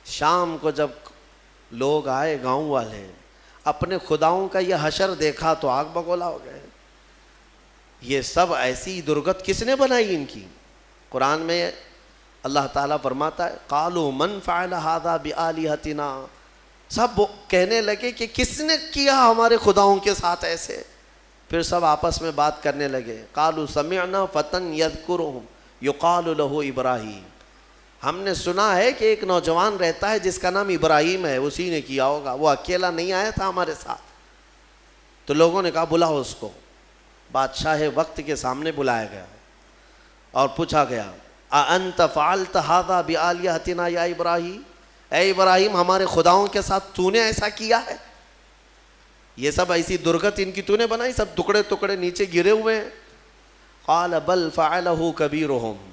[SPEAKER 1] شام کو جب لوگ آئے گاؤں والے، اپنے خداؤں کا یہ حشر دیکھا تو آگ بگولا ہو گئے. یہ سب ایسی درگت کس نے بنائی ان کی؟ قرآن میں اللہ تعالیٰ فرماتا ہے قالوا من فعل هذا بآلهتنا، سب کہنے لگے کہ کس نے کیا ہمارے خداؤں کے ساتھ ایسے. پھر سب آپس میں بات کرنے لگے. قالوا سمعنا فتى يذكرهم يقال له ابراہیم، ہم نے سنا ہے کہ ایک نوجوان رہتا ہے جس کا نام ابراہیم ہے، اسی نے کیا ہوگا، وہ اکیلا نہیں آیا تھا ہمارے ساتھ. تو لوگوں نے کہا بلاؤ اس کو. بادشاہ وقت کے سامنے بلایا گیا اور پوچھا گیا اَأَنْتَ فَعَلْتَ هَذَا بِآلِهَتِنَا یا ابراہیم، اے ابراہیم ہمارے خداؤں کے ساتھ تو نے ایسا کیا ہے؟ یہ سب ایسی درگت ان کی تو نے بنائی، سب ٹکڑے ٹکڑے نیچے گرے ہوئے ہیں. قال بل فعلہ کبیرہم،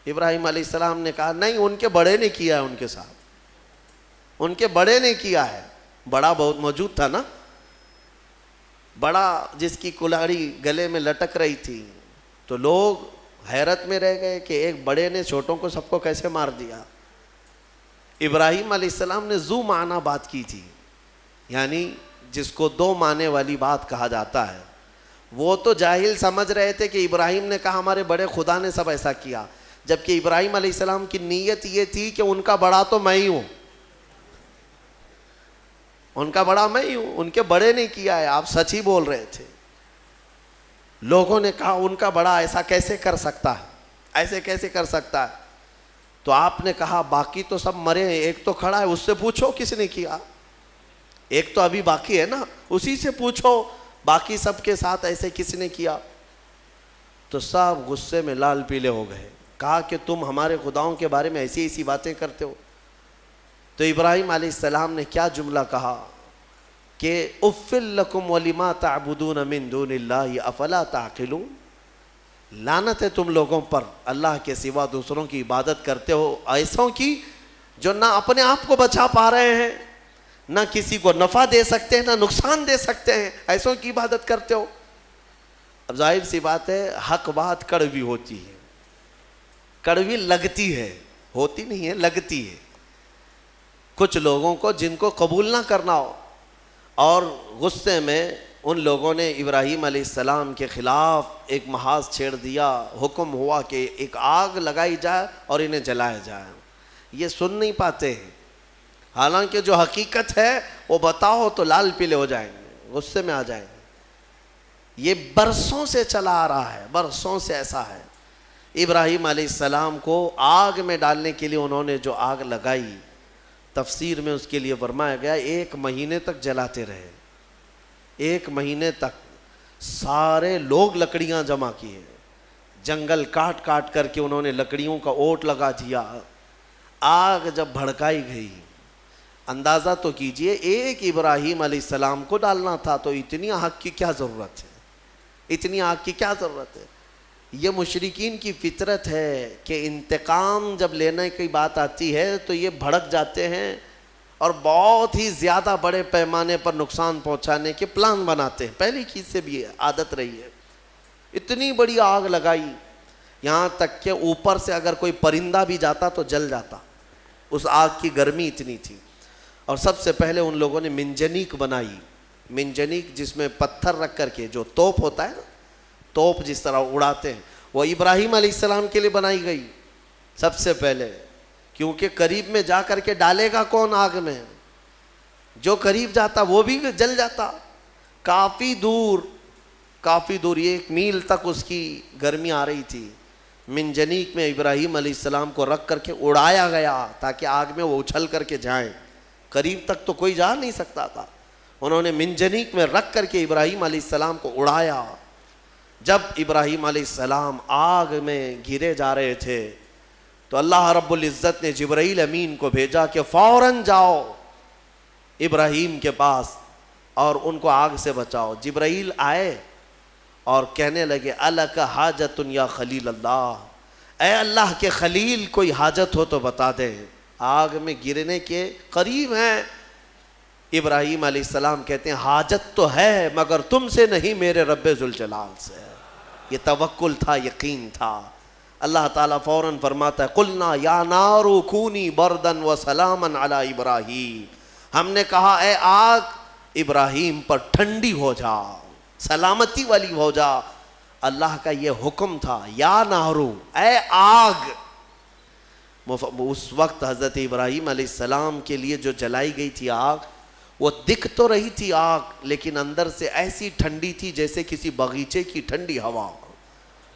[SPEAKER 1] ابراہیم علیہ السلام نے کہا نہیں، ان کے بڑے نے کیا ہے، ان کے ساتھ ان کے بڑے نے کیا ہے. بڑا بہت موجود تھا نا، بڑا جس کی کلاڑی گلے میں لٹک رہی تھی. تو لوگ حیرت میں رہ گئے کہ ایک بڑے نے چھوٹوں کو سب کو کیسے مار دیا. ابراہیم علیہ السلام نے ذو معنی بات کی تھی، یعنی جس کو دو معنی والی بات کہا جاتا ہے. وہ تو جاہل سمجھ رہے تھے کہ ابراہیم نے کہا ہمارے بڑے خدا نے سب ایسا کیا، جبکہ ابراہیم علیہ السلام کی نیت یہ تھی کہ ان کا بڑا تو میں ہی ہوں، ان کا بڑا میں ہی ہوں، ان کے بڑے نے کیا ہے. آپ سچ ہی بول رہے تھے. لوگوں نے کہا ان کا بڑا ایسا کیسے کر سکتا ہے، ایسے کیسے کر سکتا ہے؟ تو آپ نے کہا باقی تو سب مرے ہیں، ایک تو کھڑا ہے، اس سے پوچھو کس نے کیا. ایک تو ابھی باقی ہے نا، اسی سے پوچھو باقی سب کے ساتھ ایسے کس نے کیا. تو سب غصے میں لال پیلے ہو گئے. کہا کہ تم ہمارے خداؤں کے بارے میں ایسی ایسی باتیں کرتے ہو. تو ابراہیم علیہ السلام نے کیا جملہ کہا کہ اُفِّل لَكُمْ وَلِمَا تَعْبُدُونَ مِن دُونِ اللَّهِ أَفَلَا تَعْقِلُونَ، لعنت ہے تم لوگوں پر، اللہ کے سوا دوسروں کی عبادت کرتے ہو، ایسوں کی جو نہ اپنے آپ کو بچا پا رہے ہیں، نہ کسی کو نفع دے سکتے ہیں، نہ نقصان دے سکتے ہیں، ایسوں کی عبادت کرتے ہو. اب ظاہر سی بات ہے حق بات کڑوی ہوتی ہے، کڑوی لگتی ہے، ہوتی نہیں ہے، لگتی ہے. کچھ لوگوں کو جن کو قبول نہ کرنا ہو، اور غصے میں ان لوگوں نے ابراہیم علیہ السلام کے خلاف ایک محاذ چھیڑ دیا. حکم ہوا کہ ایک آگ لگائی جائے اور انہیں جلایا جائے. یہ سن نہیں پاتے ہیں، حالانکہ جو حقیقت ہے وہ بتاؤ تو لال پیلے ہو جائیں گے، غصے میں آ جائیں گے. یہ برسوں سے چلا آ رہا ہے، برسوں سے ایسا ہے. ابراہیم علیہ السلام کو آگ میں ڈالنے کے لیے انہوں نے جو آگ لگائی، تفسیر میں اس کے لیے فرمایا گیا 1 مہینے تک جلاتے رہے. 1 مہینے تک سارے لوگ لکڑیاں جمع کیے، جنگل کاٹ کاٹ کر کے انہوں نے لکڑیوں کا اوٹ لگا دیا. آگ جب بھڑکائی گئی، اندازہ تو کیجئے ایک ابراہیم علیہ السلام کو ڈالنا تھا، تو اتنی آگ کی کیا ضرورت ہے، اتنی آگ کی کیا ضرورت ہے. یہ مشرکین کی فطرت ہے کہ انتقام جب لینے کی بات آتی ہے تو یہ بھڑک جاتے ہیں اور بہت ہی زیادہ بڑے پیمانے پر نقصان پہنچانے کے پلان بناتے ہیں. پہلی چیز سے بھی عادت رہی ہے. اتنی بڑی آگ لگائی. یہاں تک کہ اوپر سے اگر کوئی پرندہ بھی جاتا تو جل جاتا، اس آگ کی گرمی اتنی تھی۔ اور سب سے پہلے ان لوگوں نے منجنیق بنائی، منجنیق جس میں پتھر رکھ کر کے جو توپ ہوتا ہے نا، توپ جس طرح اڑاتے ہیں، وہ ابراہیم علیہ السلام کے لیے بنائی گئی سب سے پہلے، کیونکہ قریب میں جا کر کے ڈالے گا کون آگ میں، جو قریب جاتا وہ بھی جل جاتا۔ کافی دور 1 میل تک اس کی گرمی آ رہی تھی۔ منجنیق میں ابراہیم علیہ السلام کو رکھ کر کے اڑایا گیا تاکہ آگ میں وہ اچھل کر کے جائیں، قریب تک تو کوئی جا نہیں سکتا تھا۔ انہوں نے منجنیق میں رکھ کر کے ابراہیم علیہ السلام کو اڑایا۔ جب ابراہیم علیہ السلام آگ میں گرے جا رہے تھے تو اللہ رب العزت نے جبرائیل امین کو بھیجا کہ فوراً جاؤ ابراہیم کے پاس اور ان کو آگ سے بچاؤ۔ جبرائیل آئے اور کہنے لگے الک حاجت یا خلیل اللہ، اے اللہ کے خلیل کوئی حاجت ہو تو بتا دیں، آگ میں گرنے کے قریب ہیں۔ ابراہیم علیہ السلام کہتے ہیں حاجت تو ہے مگر تم سے نہیں، میرے رب ذوالجلال سے۔ یہ توکل تھا، یقین تھا۔ اللہ تعالیٰ فوراً فرماتا ہے قلنا یا نار کونی بردن وسلاما علی ابراہیم، ہم نے کہا اے آگ ابراہیم پر ٹھنڈی ہو جا، سلامتی والی ہو جا۔ اللہ کا یہ حکم تھا یا نارو، اے آگ۔ اس وقت حضرت ابراہیم علیہ السلام کے لیے جو جلائی گئی تھی آگ، وہ دکھ تو رہی تھی آگ لیکن اندر سے ایسی ٹھنڈی تھی جیسے کسی باغیچے کی ٹھنڈی ہوا۔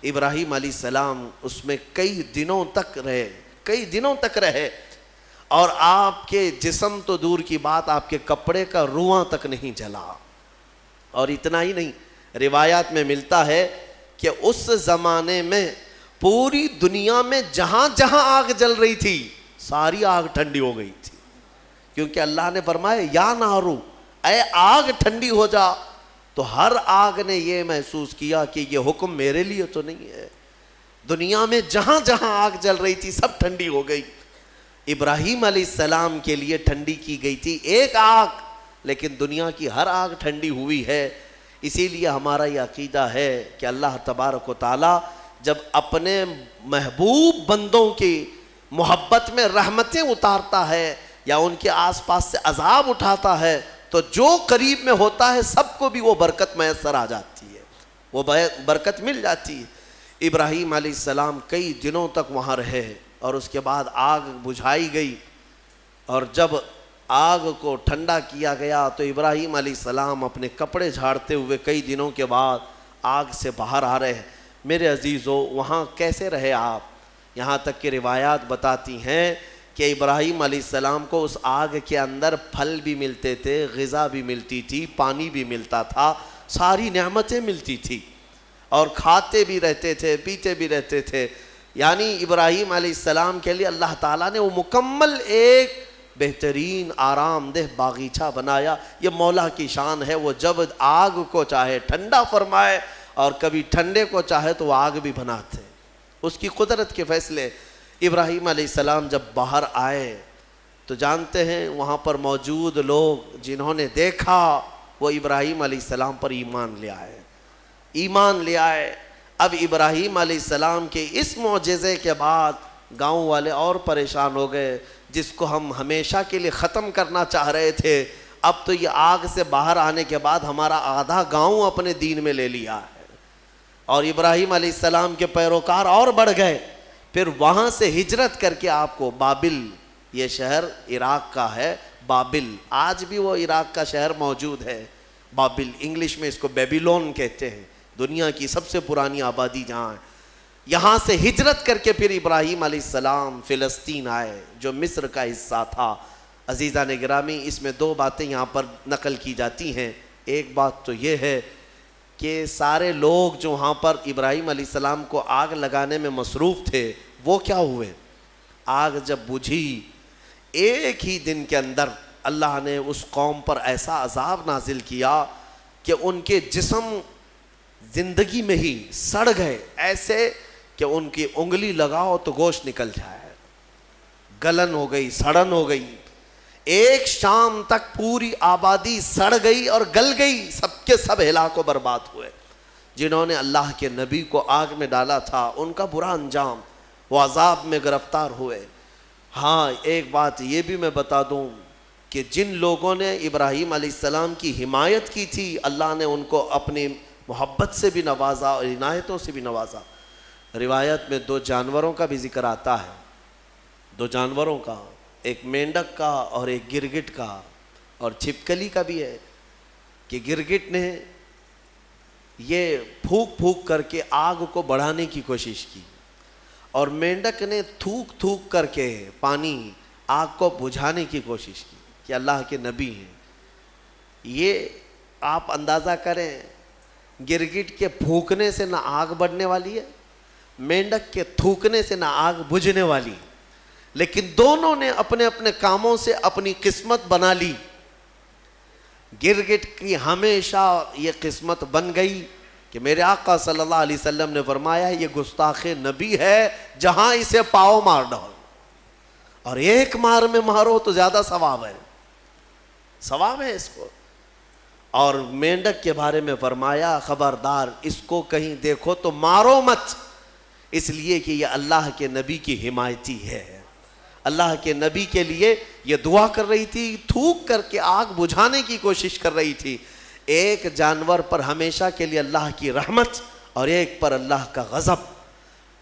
[SPEAKER 1] ابراہیم علیہ السلام اس میں کئی دنوں تک رہے اور آپ کے جسم تو دور کی بات، آپ کے کپڑے کا رواں تک نہیں جلا۔ اور اتنا ہی نہیں، روایات میں ملتا ہے کہ اس زمانے میں پوری دنیا میں جہاں جہاں آگ جل رہی تھی ساری آگ ٹھنڈی ہو گئی تھی، کیونکہ اللہ نے فرمایا یا نارو، اے آگ ٹھنڈی ہو جا۔ تو ہر آگ نے یہ محسوس کیا کہ یہ حکم میرے لیے تو نہیں ہے، دنیا میں جہاں جہاں آگ جل رہی تھی سب ٹھنڈی ہو گئی۔ ابراہیم علیہ السلام کے لیے ٹھنڈی کی گئی تھی ایک آگ، لیکن دنیا کی ہر آگ ٹھنڈی ہوئی ہے۔ اسی لیے ہمارا یہ عقیدہ ہے کہ اللہ تبارک و تعالیٰ جب اپنے محبوب بندوں کی محبت میں رحمتیں اتارتا ہے یا ان کے آس پاس سے عذاب اٹھاتا ہے تو جو قریب میں ہوتا ہے سب کو بھی وہ برکت میسر آ جاتی ہے، وہ برکت مل جاتی ہے۔ ابراہیم علیہ السلام کئی دنوں تک وہاں رہے اور اس کے بعد آگ بجھائی گئی، اور جب آگ کو ٹھنڈا کیا گیا تو ابراہیم علیہ السلام اپنے کپڑے جھاڑتے ہوئے کئی دنوں کے بعد آگ سے باہر آ رہے ہیں۔ میرے عزیزو، وہاں کیسے رہے آپ؟ یہاں تک کہ روایات بتاتی ہیں کہ ابراہیم علیہ السلام کو اس آگ کے اندر پھل بھی ملتے تھے، غذا بھی ملتی تھی، پانی بھی ملتا تھا، ساری نعمتیں ملتی تھی، اور کھاتے بھی رہتے تھے، پیتے بھی رہتے تھے۔ یعنی ابراہیم علیہ السلام کے لیے اللہ تعالیٰ نے وہ مکمل ایک بہترین آرام دہ باغیچہ بنایا۔ یہ مولا کی شان ہے، وہ جب آگ کو چاہے ٹھنڈا فرمائے اور کبھی ٹھنڈے کو چاہے تو وہ آگ بھی بناتے، اس کی قدرت کے فیصلے۔ ابراہیم علیہ السلام جب باہر آئے تو جانتے ہیں وہاں پر موجود لوگ جنہوں نے دیکھا وہ ابراہیم علیہ السلام پر ایمان لے آئے۔ اب ابراہیم علیہ السلام کے اس معجزے کے بعد گاؤں والے اور پریشان ہو گئے، جس کو ہم ہمیشہ کے لیے ختم کرنا چاہ رہے تھے، اب تو یہ آگ سے باہر آنے کے بعد ہمارا آدھا گاؤں اپنے دین میں لے لیا ہے۔ اور ابراہیم علیہ السلام کے پیروکار اور بڑھ گئے۔ پھر وہاں سے ہجرت کر کے آپ کو بابل، یہ شہر عراق کا ہے، بابل، آج بھی وہ عراق کا شہر موجود ہے، بابل، انگلش میں اس کو بیبیلون کہتے ہیں، دنیا کی سب سے پرانی آبادی جہاں ہے۔ یہاں سے ہجرت کر کے پھر ابراہیم علیہ السلام فلسطین آئے جو مصر کا حصہ تھا۔ عزیزان گرامی، اس میں دو باتیں یہاں پر نقل کی جاتی ہیں۔ ایک بات تو یہ ہے کہ سارے لوگ جو وہاں پر ابراہیم علیہ السلام کو آگ لگانے میں مصروف تھے وہ کیا ہوئے؟ آگ جب بجھی ایک ہی دن کے اندر اللہ نے اس قوم پر ایسا عذاب نازل کیا کہ ان کے جسم زندگی میں ہی سڑ گئے، ایسے کہ ان کی انگلی لگاؤ تو گوشت نکل جائے، گلن ہو گئی، سڑن ہو گئی۔ ایک شام تک پوری آبادی سڑ گئی اور گل گئی، سب کے سب ہلاک و برباد ہوئے۔ جنہوں نے اللہ کے نبی کو آگ میں ڈالا تھا، ان کا برا انجام، وہ عذاب میں گرفتار ہوئے۔ ہاں ایک بات یہ بھی میں بتا دوں کہ جن لوگوں نے ابراہیم علیہ السلام کی حمایت کی تھی، اللہ نے ان کو اپنی محبت سے بھی نوازا اور عنایتوں سے بھی نوازا۔ روایت میں 2 جانوروں کا بھی ذکر آتا ہے، 2 جانوروں کا، ایک مینڈک کا اور ایک گرگٹ کا، اور چھپکلی کا بھی ہے کہ گرگٹ نے یہ پھونک پھونک کر کے آگ کو بڑھانے کی کوشش کی، اور مینڈک نے تھوک تھوک کر کے پانی آگ کو بجھانے کی کوشش کی کہ اللہ کے نبی ہیں۔ یہ آپ اندازہ کریں، گرگٹ کے پھونکنے سے نہ آگ بڑھنے والی ہے، مینڈک کے تھوکنے سے نہ آگ بجھنے والی، لیکن دونوں نے اپنے اپنے کاموں سے اپنی قسمت بنا لی۔ گرگٹ کی ہمیشہ یہ قسمت بن گئی کہ میرے آقا صلی اللہ علیہ وسلم نے فرمایا یہ گستاخ نبی ہے، جہاں اسے پاؤ مار ڈالو، اور ایک مار میں مارو تو زیادہ ثواب ہے، ثواب ہے اس کو۔ اور مینڈک کے بارے میں فرمایا خبردار اس کو کہیں دیکھو تو مارو مت، اس لیے کہ یہ اللہ کے نبی کی حمایتی ہے۔ اللہ کے نبی کے لیے یہ دعا کر رہی تھی، تھوک کر کے آگ بجھانے کی کوشش کر رہی تھی۔ ایک جانور پر ہمیشہ کے لیے اللہ کی رحمت اور ایک پر اللہ کا غضب۔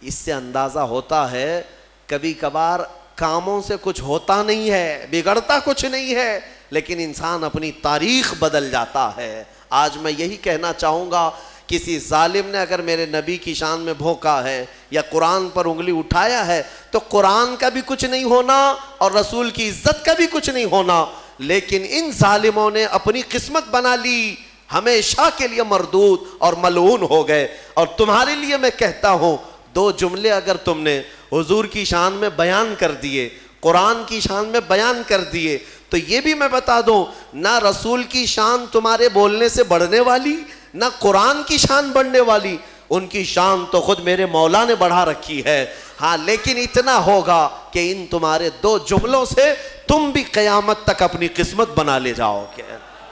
[SPEAKER 1] اس سے اندازہ ہوتا ہے کبھی کبھار کاموں سے کچھ ہوتا نہیں ہے، بگڑتا کچھ نہیں ہے، لیکن انسان اپنی تاریخ بدل جاتا ہے۔ آج میں یہی کہنا چاہوں گا، کسی ظالم نے اگر میرے نبی کی شان میں بھونکا ہے یا قرآن پر انگلی اٹھایا ہے تو قرآن کا بھی کچھ نہیں ہونا اور رسول کی عزت کا بھی کچھ نہیں ہونا، لیکن ان ظالموں نے اپنی قسمت بنا لی، ہمیشہ کے لیے مردود اور ملعون ہو گئے۔ اور تمہارے لیے میں کہتا ہوں، 2 جملے اگر تم نے حضور کی شان میں بیان کر دیے، قرآن کی شان میں بیان کر دیے، تو یہ بھی میں بتا دوں، نہ رسول کی شان تمہارے بولنے سے بڑھنے والی، نہ قرآن کی شان بڑھنے والی، ان کی شان تو خود میرے مولا نے بڑھا رکھی ہے۔ ہاں لیکن اتنا ہوگا کہ ان تمہارے 2 جملوں سے تم بھی قیامت تک اپنی قسمت بنا لے جاؤ گے۔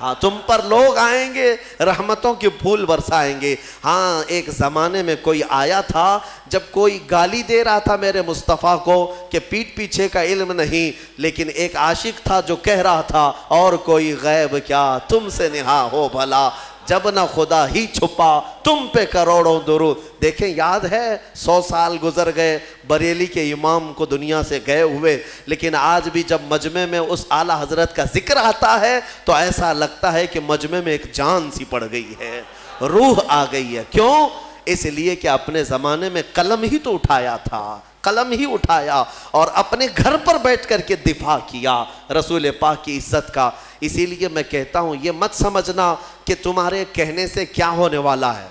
[SPEAKER 1] ہاں تم پر لوگ آئیں گے، رحمتوں کے پھول برسائیں گے۔ ہاں ایک زمانے میں کوئی آیا تھا، جب کوئی گالی دے رہا تھا میرے مصطفیٰ کو کہ پیٹھ پیچھے کا علم نہیں، لیکن ایک عاشق تھا جو کہہ رہا تھا اور کوئی غیب کیا تم سے نہا ہو بھلا، جب نہ خدا ہی چھپا تم پہ کروڑوں درود۔ دیکھیں یاد ہے 100 سال گزر گئے بریلی کے امام کو دنیا سے گئے ہوئے، لیکن آج بھی جب مجمع میں اس اعلیٰ حضرت کا ذکر آتا ہے تو ایسا لگتا ہے کہ مجمع میں ایک جان سی پڑ گئی ہے، روح آ گئی ہے۔ کیوں؟ اس لیے کہ اپنے زمانے میں قلم ہی تو اٹھایا تھا، قلم ہی اٹھایا اور اپنے گھر پر بیٹھ کر کے دفاع کیا رسول پاک کی عزت کا۔ اسی لیے میں کہتا ہوں یہ مت سمجھنا کہ تمہارے کہنے سے کیا ہونے والا ہے،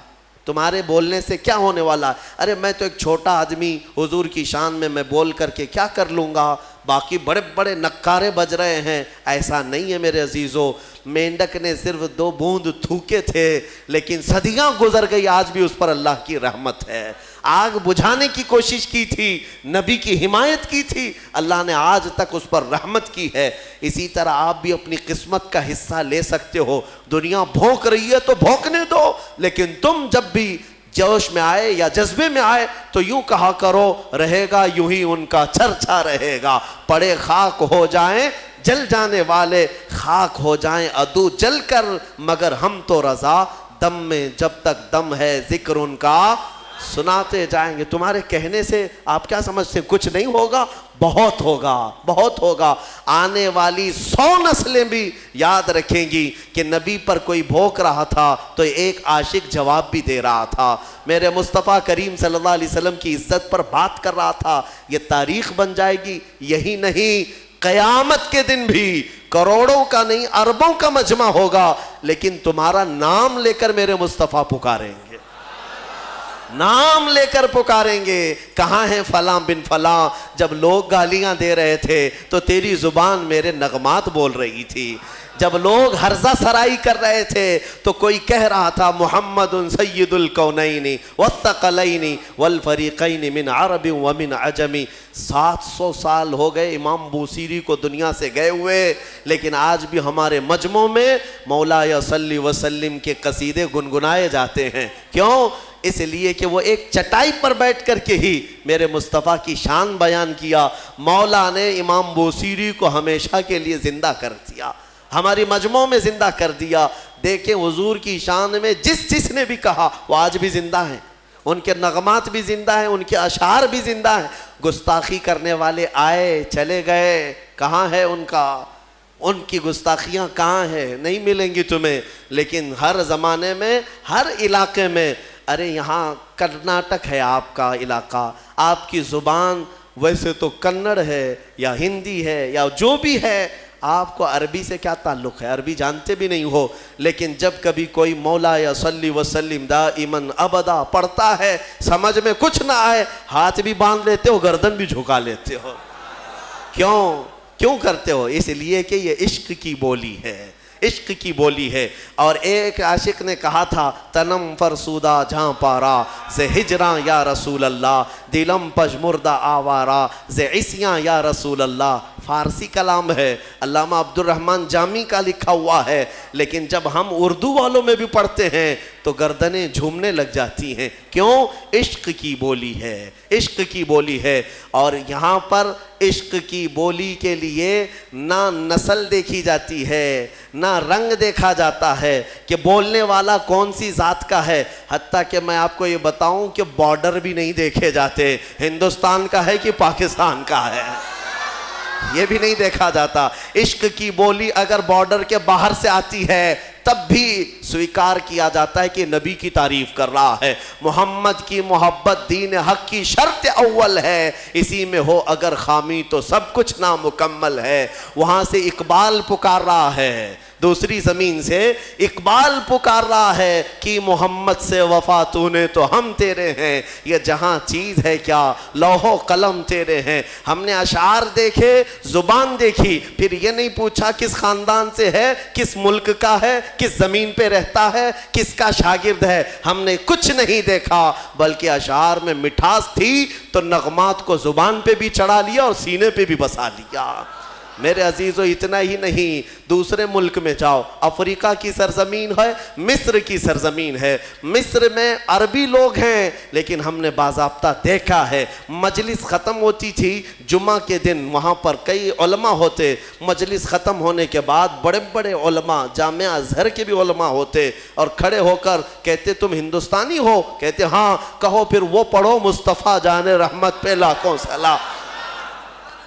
[SPEAKER 1] تمہارے بولنے سے کیا ہونے والا ہے۔ ارے میں تو ایک چھوٹا آدمی، حضور کی شان میں بول کر کے کیا کر لوں گا، باقی بڑے بڑے نکارے بج رہے ہیں۔ ایسا نہیں ہے میرے عزیزو، مینڈک نے صرف 2 بوند تھوکے تھے، لیکن صدیاں گزر گئی، آج بھی اس پر اللہ کی رحمت ہے۔ آگ بجھانے کی کوشش کی تھی، نبی کی حمایت کی تھی، اللہ نے آج تک اس پر رحمت کی ہے۔ اسی طرح آپ بھی اپنی قسمت کا حصہ لے سکتے ہو۔ دنیا بھونک رہی ہے تو بھونکنے دو، لیکن تم جب بھی جوش میں آئے یا جذبے میں آئے تو یوں کہا کرو، رہے گا یوں ہی ان کا چرچا رہے گا، پڑے خاک ہو جائیں جل جانے والے، خاک ہو جائیں عدو جل کر، مگر ہم تو رضا، دم میں جب تک دم ہے ذکر ان کا سناتے جائیں گے۔ تمہارے کہنے سے آپ کیا سمجھتے ہیں کچھ نہیں ہوگا؟ بہت ہوگا، بہت ہوگا۔ آنے والی 100 نسلیں بھی یاد رکھیں گی کہ نبی پر کوئی بھونک رہا تھا تو ایک عاشق جواب بھی دے رہا تھا، میرے مصطفیٰ کریم صلی اللہ علیہ وسلم کی عزت پر بات کر رہا تھا۔ یہ تاریخ بن جائے گی۔ یہی نہیں، قیامت کے دن بھی کروڑوں کا نہیں اربوں کا مجمع ہوگا، لیکن تمہارا نام لے کر میرے مصطفیٰ پکاریں گے۔ نام لے کر پکاریں گے، کہاں ہے فلاں بن فلاں؟ جب لوگ گالیاں دے رہے تھے تو تیری زبان میرے نغمات بول رہی تھی، جب لوگ ہرزہ سرائی کر رہے تھے تو کوئی کہہ رہا تھا محمد سید الکونین والثقلین والفریقین من عرب ومن عجم۔ 700 سال ہو گئے امام بوصیری کو دنیا سے گئے ہوئے، لیکن آج بھی ہمارے مجمع میں مولایا صلی وسلم کے قصیدے گنگنائے جاتے ہیں۔ کیوں؟ اس لیے کہ وہ ایک چٹائی پر بیٹھ کر کے ہی میرے مصطفیٰ کی شان بیان کیا۔ مولا نے امام بوصیری کو ہمیشہ کے لیے زندہ کر دیا، ہماری مجموع میں زندہ کر دیا۔ دیکھیں حضور کی شان میں جس نے بھی کہا وہ آج بھی زندہ ہیں، ان کے نغمات بھی زندہ ہیں، ان کے اشعار بھی زندہ ہیں۔ گستاخی کرنے والے آئے چلے گئے، کہاں ہے ان کی گستاخیاں کہاں ہیں؟ نہیں ملیں گی تمہیں۔ لیکن ہر زمانے میں، ہر علاقے میں، ارے یہاں کرناٹک ہے آپ کا علاقہ، آپ کی زبان ویسے تو کنڑ ہے یا ہندی ہے یا جو بھی ہے، آپ کو عربی سے کیا تعلق ہے؟ عربی جانتے بھی نہیں ہو، لیکن جب کبھی کوئی مولا یا صلی وسلم دائماً ابدا پڑھتا ہے، سمجھ میں کچھ نہ آئے، ہاتھ بھی باندھ لیتے ہو، گردن بھی جھکا لیتے ہو۔ کیوں کرتے ہو؟ اس لیے کہ یہ عشق کی بولی ہے، عشق کی بولی ہے۔ اور ایک عاشق نے کہا تھا تنم فرسودہ جہاں پارا سے ہجراں یا رسول اللہ، دلم پژمردہ آوارا سے عصیاں یا رسول اللہ۔ فارسی کلام ہے، علامہ عبد الرحمن جامی کا لکھا ہوا ہے، لیکن جب ہم اردو والوں میں بھی پڑھتے ہیں تو گردنیں جھومنے لگ جاتی ہیں۔ کیوں؟ عشق کی بولی ہے، عشق کی بولی ہے۔ اور یہاں پر عشق کی بولی کے لیے نہ نسل دیکھی جاتی ہے، نہ رنگ دیکھا جاتا ہے کہ بولنے والا کون سی ذات کا ہے۔ حتیٰ کہ میں آپ کو یہ بتاؤں کہ بارڈر بھی نہیں دیکھے جاتے، ہندوستان کا ہے کہ پاکستان کا ہے، یہ بھی نہیں دیکھا جاتا۔ عشق کی بولی اگر بارڈر کے باہر سے آتی ہے تب بھی سویکار کیا جاتا ہے کہ نبی کی تعریف کر رہا ہے۔ محمد کی محبت دین حق کی شرط اول ہے، اسی میں ہو اگر خامی تو سب کچھ نامکمل ہے۔ وہاں سے اقبال پکار رہا ہے، دوسری زمین سے اقبال پکار رہا ہے کہ محمد سے وفا تو نے تو ہم تیرے ہیں، یہ جہاں چیز ہے کیا لوح و قلم تیرے ہیں۔ ہم نے اشعار دیکھے، زبان دیکھی، پھر یہ نہیں پوچھا کس خاندان سے ہے، کس ملک کا ہے، کس زمین پہ رہتا ہے، کس کا شاگرد ہے۔ ہم نے کچھ نہیں دیکھا، بلکہ اشعار میں مٹھاس تھی تو نغمات کو زبان پہ بھی چڑھا لیا اور سینے پہ بھی بسا لیا۔ میرے عزیزو اتنا ہی نہیں، دوسرے ملک میں جاؤ، افریقہ کی سرزمین ہے، مصر کی سرزمین ہے، مصر میں عربی لوگ ہیں، لیکن ہم نے باضابطہ دیکھا ہے مجلس ختم ہوتی تھی جمعہ کے دن، وہاں پر کئی علماء ہوتے، مجلس ختم ہونے کے بعد بڑے بڑے علماء، جامعہ ازہر کے بھی علماء ہوتے، اور کھڑے ہو کر کہتے تم ہندوستانی ہو؟ کہتے ہاں۔ کہو پھر وہ پڑھو مصطفیٰ جان رحمت پہ لاکھوں سلام۔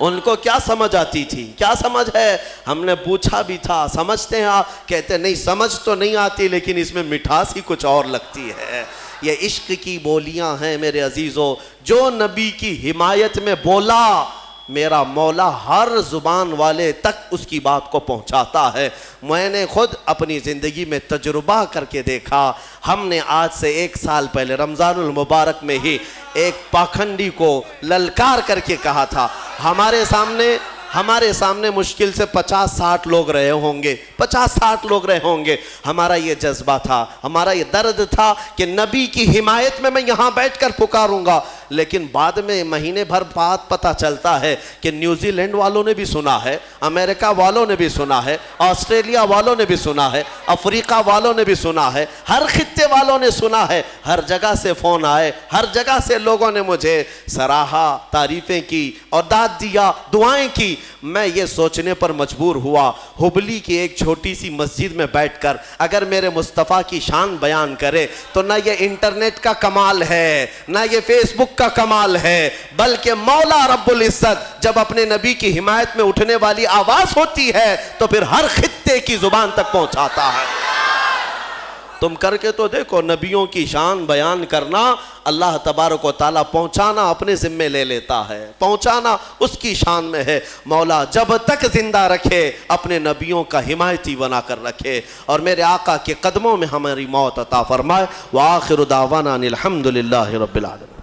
[SPEAKER 1] ان کو کیا سمجھ آتی تھی؟ کیا سمجھ ہے؟ ہم نے پوچھا بھی تھا سمجھتے ہیں آپ؟ کہتے نہیں سمجھ تو نہیں آتی، لیکن اس میں مٹھاس ہی کچھ اور لگتی ہے۔ یہ عشق کی بولیاں ہیں میرے عزیزو، جو نبی کی حمایت میں بولا میرا مولا ہر زبان والے تک اس کی بات کو پہنچاتا ہے۔ میں نے خود اپنی زندگی میں تجربہ کر کے دیکھا۔ ہم نے آج سے 1 سال پہلے رمضان المبارک میں ہی ایک پاکھنڈی کو للکار کر کے کہا تھا، ہمارے سامنے مشکل سے 50-60 لوگ رہے ہوں گے، 50-60 لوگ رہے ہوں گے۔ ہمارا یہ جذبہ تھا، ہمارا یہ درد تھا کہ نبی کی حمایت میں یہاں بیٹھ کر پکاروں گا۔ لیکن بعد میں مہینے بھر بعد پتہ چلتا ہے کہ نیوزی لینڈ والوں نے بھی سنا ہے، امریکہ والوں نے بھی سنا ہے، آسٹریلیا والوں نے بھی سنا ہے، افریقہ والوں نے بھی سنا ہے، ہر خطے والوں نے سنا ہے، ہر جگہ سے فون آئے، ہر جگہ سے لوگوں نے مجھے سراہا، تعریفیں کی اور داد دیا، دعائیں کی۔ میں یہ سوچنے پر مجبور ہوا ہبلی کی ایک چھوٹی سی مسجد میں بیٹھ کر اگر میرے مصطفیٰ کی شان بیان کرے تو نہ یہ انٹرنیٹ کا کمال ہے، نہ یہ فیس بک کا کمال ہے، بلکہ مولا رب العزت جب اپنے نبی کی حمایت میں اٹھنے والی آواز ہوتی ہے تو پھر ہر خطے کی زبان تک پہنچاتا ہے۔ تم کر کے تو دیکھو، نبیوں کی شان بیان کرنا اللہ تبارک و تعالیٰ پہنچانا اپنے ذمے لے لیتا ہے، پہنچانا اس کی شان میں ہے۔ مولا جب تک زندہ رکھے اپنے نبیوں کا حمایتی بنا کر رکھے، اور میرے آقا کے قدموں میں ہماری موت عطا فرمائے۔ وآخر دعوانا ان الحمد للہ رب العالمین۔